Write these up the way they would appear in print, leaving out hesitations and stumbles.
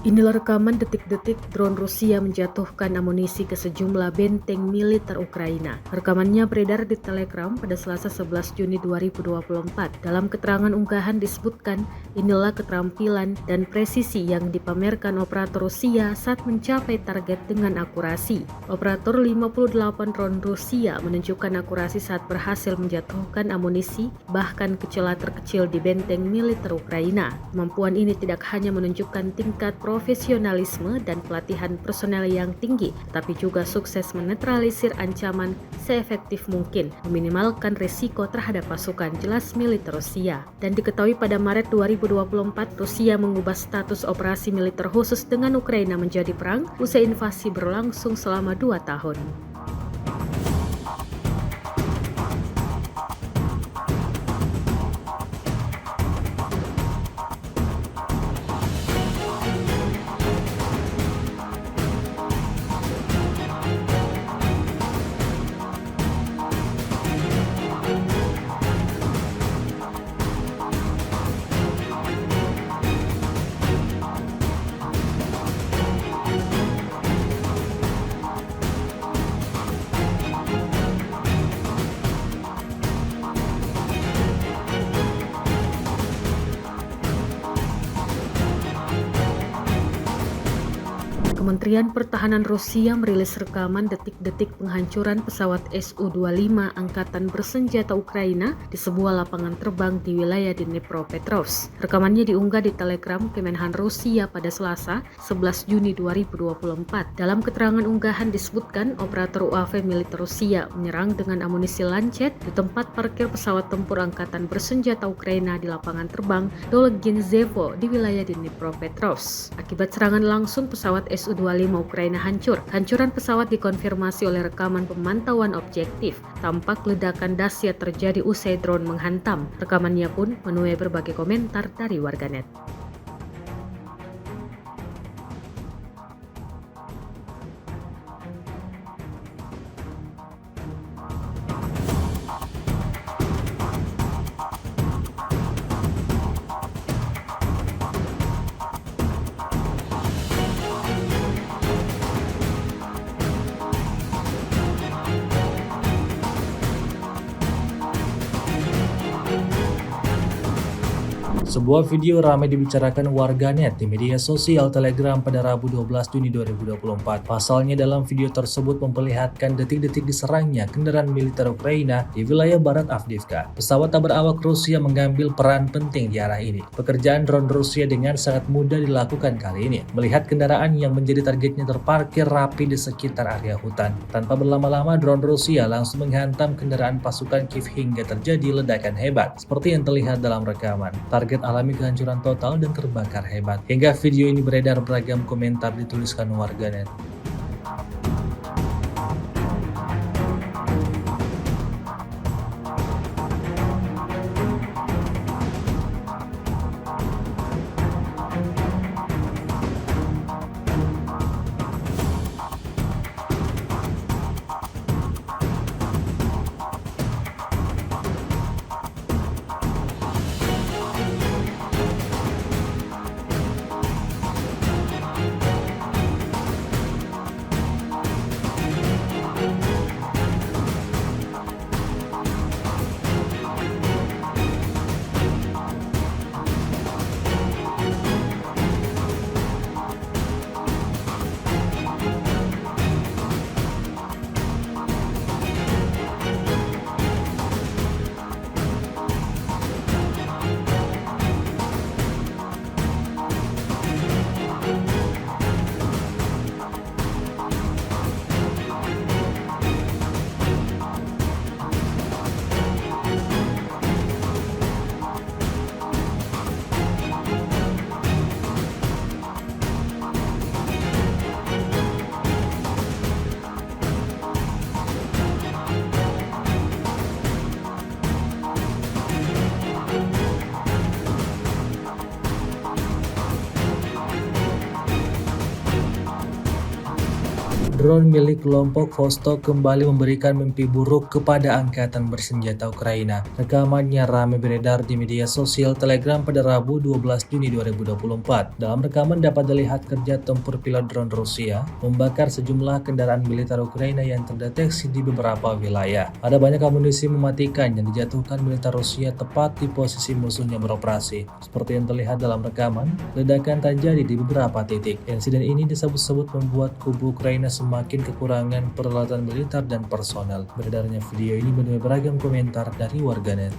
Inilah rekaman detik-detik drone Rusia menjatuhkan amunisi ke sejumlah benteng militer Ukraina. Rekamannya beredar di Telegram pada Selasa 11 Juni 2024. Dalam keterangan unggahan disebutkan, inilah keterampilan dan presisi yang dipamerkan operator Rusia saat mencapai target dengan akurasi. Operator 58 drone Rusia menunjukkan akurasi saat berhasil menjatuhkan amunisi, bahkan ke celah terkecil di benteng militer Ukraina. Kemampuan ini tidak hanya menunjukkan tingkat profesionalisme dan pelatihan personel yang tinggi, tapi juga sukses menetralisir ancaman seefektif mungkin, meminimalkan risiko terhadap pasukan jelas militer Rusia. Dan diketahui pada Maret 2024, Rusia mengubah status operasi militer khusus dengan Ukraina menjadi perang usai invasi berlangsung selama 2 tahun. Kementerian Pertahanan Rusia merilis rekaman detik-detik penghancuran pesawat Su-25 Angkatan Bersenjata Ukraina di sebuah lapangan terbang di wilayah Dnipropetrovsk. Rekamannya diunggah di Telegram Kemenhan Rusia pada Selasa, 11 Juni 2024. Dalam keterangan unggahan disebutkan, operator UAV militer Rusia menyerang dengan amunisi lancet di tempat parkir pesawat tempur Angkatan Bersenjata Ukraina di lapangan terbang Dolginzevo di wilayah Dnipropetrovsk. Akibat serangan langsung, pesawat Su-25 Ukraina hancur. Hancuran pesawat dikonfirmasi oleh rekaman pemantauan objektif. Tampak ledakan dahsyat terjadi usai drone menghantam. Rekamannya pun menuai berbagai komentar dari warganet. Sebuah video ramai dibicarakan warganet di media sosial Telegram pada Rabu 12 Juni 2024. Pasalnya dalam video tersebut memperlihatkan detik-detik diserangnya kendaraan militer Ukraina di wilayah barat Avdiivka. Pesawat tak berawak Rusia mengambil peran penting di arah ini. Pekerjaan drone Rusia dengan sangat mudah dilakukan kali ini. Melihat kendaraan yang menjadi targetnya terparkir rapi di sekitar area hutan. Tanpa berlama-lama, drone Rusia langsung menghantam kendaraan pasukan Kiev hingga terjadi ledakan hebat. Seperti yang terlihat dalam rekaman. Target alami kehancuran total dan terbakar hebat. Hingga video ini beredar, beragam komentar dituliskan warganet. drone milik kelompok Vostok kembali memberikan mimpi buruk kepada angkatan bersenjata Ukraina. Rekamannya ramai beredar di media sosial Telegram pada Rabu 12 Juni 2024. Dalam rekaman dapat dilihat kerja tempur pilot drone Rusia membakar sejumlah kendaraan militer Ukraina yang terdeteksi di beberapa wilayah. Ada banyak amunisi mematikan yang dijatuhkan militer Rusia tepat di posisi musuhnya beroperasi. Seperti yang terlihat dalam rekaman, ledakan terjadi di beberapa titik. Insiden ini disebut-sebut membuat kubu Ukraina semakin kekurangan peralatan militer dan personel. Beredarnya video ini menuai beragam komentar dari warganet.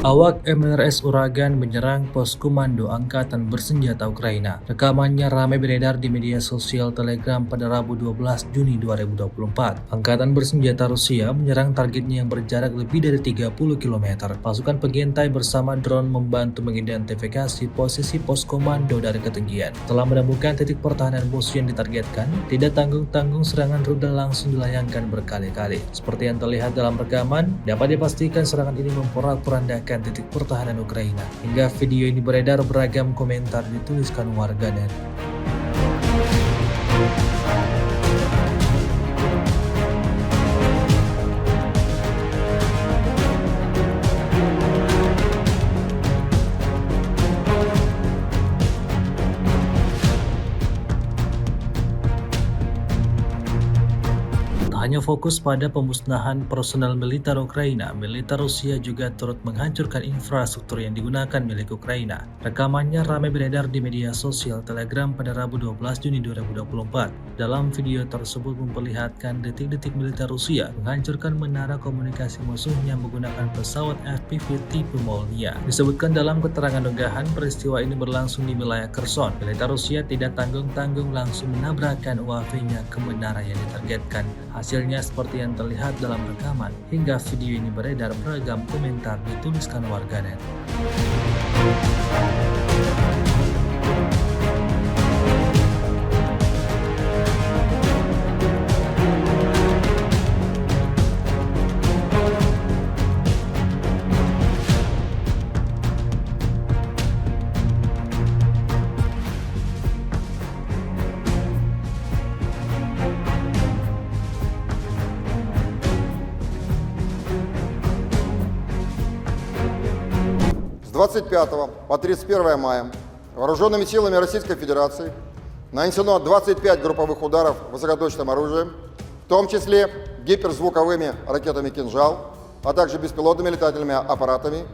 Awak MLRS Uragan menyerang pos komando Angkatan Bersenjata Ukraina. Rekamannya ramai beredar di media sosial Telegram pada Rabu 12 Juni 2024. Angkatan Bersenjata Rusia menyerang targetnya yang berjarak lebih dari 30 km. Pasukan pengintai bersama drone membantu mengidentifikasi posisi pos komando dari ketinggian. Setelah menemukan titik pertahanan musuh yang ditargetkan, tidak tanggung-tanggung serangan rudal langsung dilayangkan berkali-kali. Seperti yang terlihat dalam rekaman, dapat dipastikan serangan ini memporak-porandakan titik pertahanan Ukraina. Hingga video ini beredar, beragam komentar dituliskan warganet. Hanya fokus pada pemusnahan personel militer Ukraina, militer Rusia juga turut menghancurkan infrastruktur yang digunakan milik Ukraina. Rekamannya ramai beredar di media sosial Telegram pada Rabu 12 Juni 2024. Dalam video tersebut memperlihatkan detik-detik militer Rusia menghancurkan menara komunikasi musuhnya menggunakan pesawat FPV tipe Molnia. Disebutkan dalam keterangan unggahan, peristiwa ini berlangsung di wilayah Kherson. Militer Rusia tidak tanggung-tanggung langsung menabrakkan UAV-nya ke menara yang ditargetkan. Hasilnya seperti yang terlihat dalam rekaman. Hingga video ini beredar, beragam komentar dituliskan warganet. С 25 по 31 мая вооруженными силами Российской Федерации нанесено 25 групповых ударов высокоточным оружием, в том числе гиперзвуковыми ракетами «Кинжал», а также беспилотными летательными аппаратами,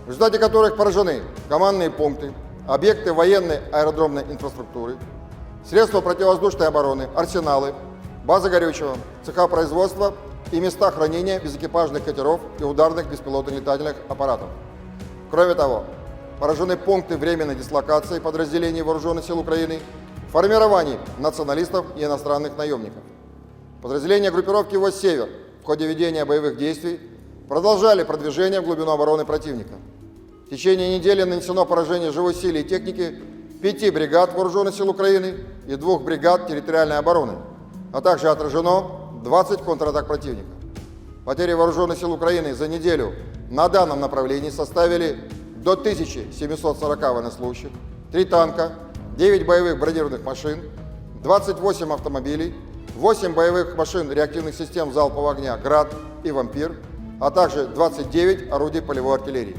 в результате которых поражены командные пункты, объекты военной аэродромной инфраструктуры, средства противовоздушной обороны, арсеналы, базы горючего, цеха производства и места хранения безэкипажных катеров и ударных беспилотных летательных аппаратов. Кроме того, поражены пункты временной дислокации подразделений Вооруженных сил Украины, формирований националистов и иностранных наемников. Подразделения группировки войск «Север» в ходе ведения боевых действий продолжали продвижение в глубину обороны противника. В течение недели нанесено поражение живой силе и технике 5 бригад Вооруженных сил Украины и 2 бригад территориальной обороны, а также отражено 20 контратак противника. Потери Вооруженных сил Украины за неделю на данном направлении составили до 1740 военнослужащих, 3 танка, 9 боевых бронированных машин, 28 автомобилей, 8 боевых машин реактивных систем залпового огня «Град» и «Вампир», а также 29 орудий полевой артиллерии.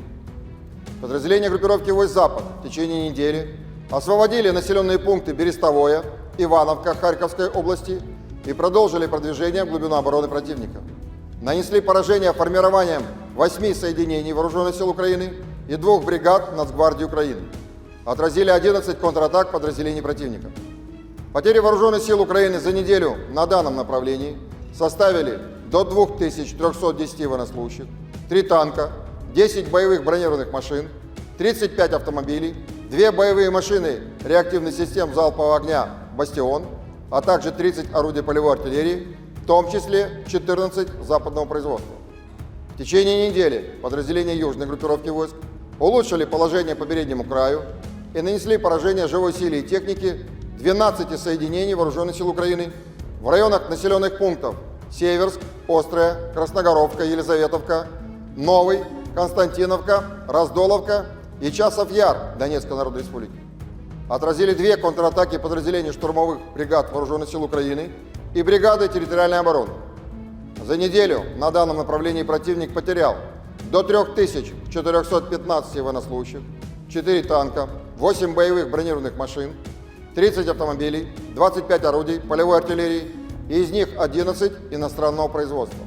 Подразделения группировки войск «Запад» в течение недели освободили населенные пункты Берестовое, Ивановка Харьковской области и продолжили продвижение в глубину обороны противника. Нанесли поражение формированием 8 соединений Вооруженных сил Украины и 2 бригад Нацгвардии Украины. Отразили 11 контратак подразделений противника. Потери Вооруженных сил Украины за неделю на данном направлении составили до 2310 военнослужащих, 3 танка, 10 боевых бронированных машин, 35 автомобилей, 2 боевые машины реактивных систем залпового огня «Бастион», а также 30 орудий полевой артиллерии, в том числе 14 западного производства. В течение недели подразделения южной группировки войск улучшили положение по переднему краю и нанесли поражение живой силе и технике 12 соединений Вооруженных сил Украины в районах населенных пунктов Северск, Острая, Красногоровка, Елизаветовка, Новый, Константиновка, Раздоловка и Часов-Яр Донецкой Народной Республики. Отразили 2 контратаки подразделений штурмовых бригад Вооруженных сил Украины и бригады территориальной обороны. За неделю на данном направлении противник потерял до 3415 военнослужащих, 4 танка, 8 боевых бронированных машин, 30 автомобилей, 25 орудий полевой артиллерии, и из них 11 иностранного производства.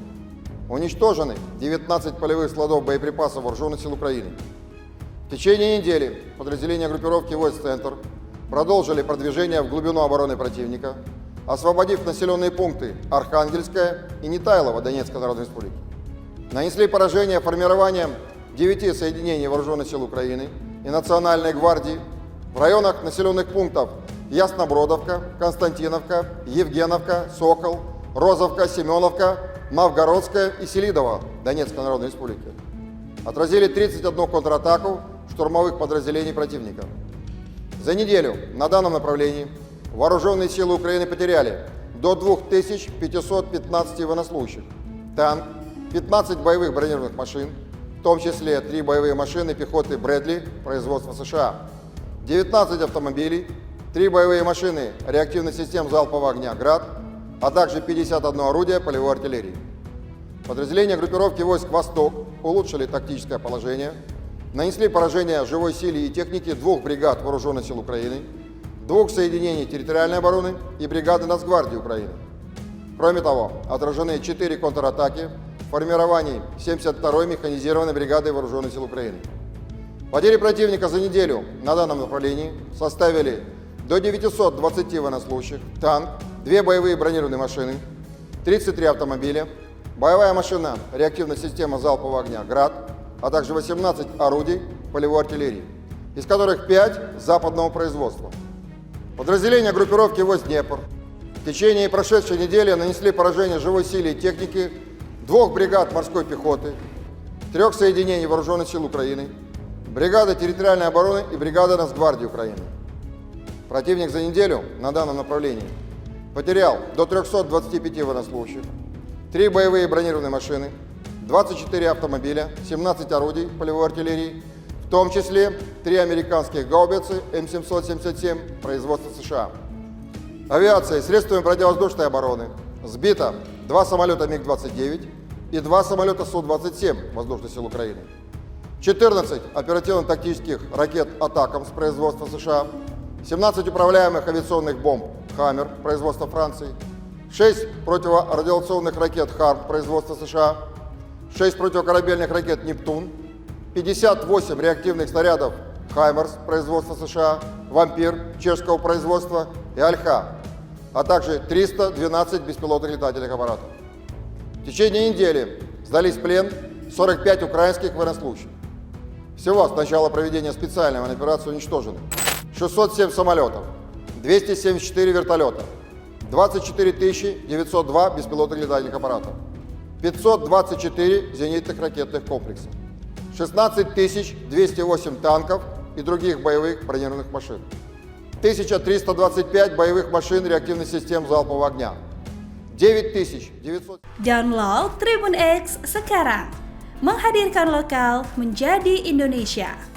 Уничтожены 19 полевых складов боеприпасов Вооруженных сил Украины. В течение недели подразделения группировки войск «Центр» продолжили продвижение в глубину обороны противника, освободив населенные пункты Архангельская и Нетайлово Донецкой Народной Республики. Нанесли поражение формированием 9 соединений Вооруженных сил Украины и Национальной гвардии в районах населенных пунктов Яснобродовка, Константиновка, Евгеновка, Сокол, Розовка, Семеновка, Новгородская и Селидово Донецкой Народной Республики. Отразили 31 контратаку штурмовых подразделений противника. За неделю на данном направлении Вооруженные силы Украины потеряли до 2515 военнослужащих, танк, 15 боевых бронированных машин, в том числе 3 боевые машины пехоты «Брэдли» производства США, 19 автомобилей, 3 боевые машины реактивных систем залпового огня «Град», а также 51 орудие полевой артиллерии. Подразделения группировки войск «Восток» улучшили тактическое положение, нанесли поражение живой силе и технике 2 бригад Вооруженных сил Украины, 2 соединений территориальной обороны и бригады Нацгвардии Украины. Кроме того, отражены 4 контратаки в формировании 72-й механизированной бригады Вооруженных сил Украины. Потери противника за неделю на данном направлении составили до 920 военнослужащих, танк, 2 боевые бронированные машины, 33 автомобиля, боевая машина реактивная система залпового огня «Град», а также 18 орудий полевой артиллерии, из которых 5 западного производства. Подразделения группировки войск «Днепр» в течение прошедшей недели нанесли поражение живой силе и технике 2 бригад морской пехоты, 3 соединений Вооруженных сил Украины, бригады территориальной обороны и бригады Нацгвардии Украины. Противник за неделю на данном направлении потерял до 325 военнослужащих, 3 боевые бронированные машины, 24 автомобиля, 17 орудий полевой артиллерии, в том числе 3 американских гаубицы М777 производства США. Авиацией, средствами противовоздушной обороны сбито 2 самолета МиГ-29 и 2 самолета Су-27 Воздушных сил Украины, 14 оперативно-тактических ракет «Атакамс» производства США, 17 управляемых авиационных бомб «Хаммер» производства Франции, 6 противорадиационных ракет «Харм» производства США, 6 противокорабельных ракет «Нептун», 58 реактивных снарядов «Хаймерс» производства США, «Вампир» чешского производства и «Альха», а также 312 беспилотных летательных аппаратов. В течение недели сдались в плен 45 украинских военнослужащих. Всего с начала проведения специальной военной операции уничтожены 607 самолетов, 274 вертолета, 24 902 беспилотных летательных аппаратов, 524 зенитных ракетных комплексов, 16 208 танков и других боевых бронированных машин, 1325 боевых машин реактивных систем залпового огня, 9900... Download Tribun X sekarang, menghadirkan lokal menjadi Indonesia.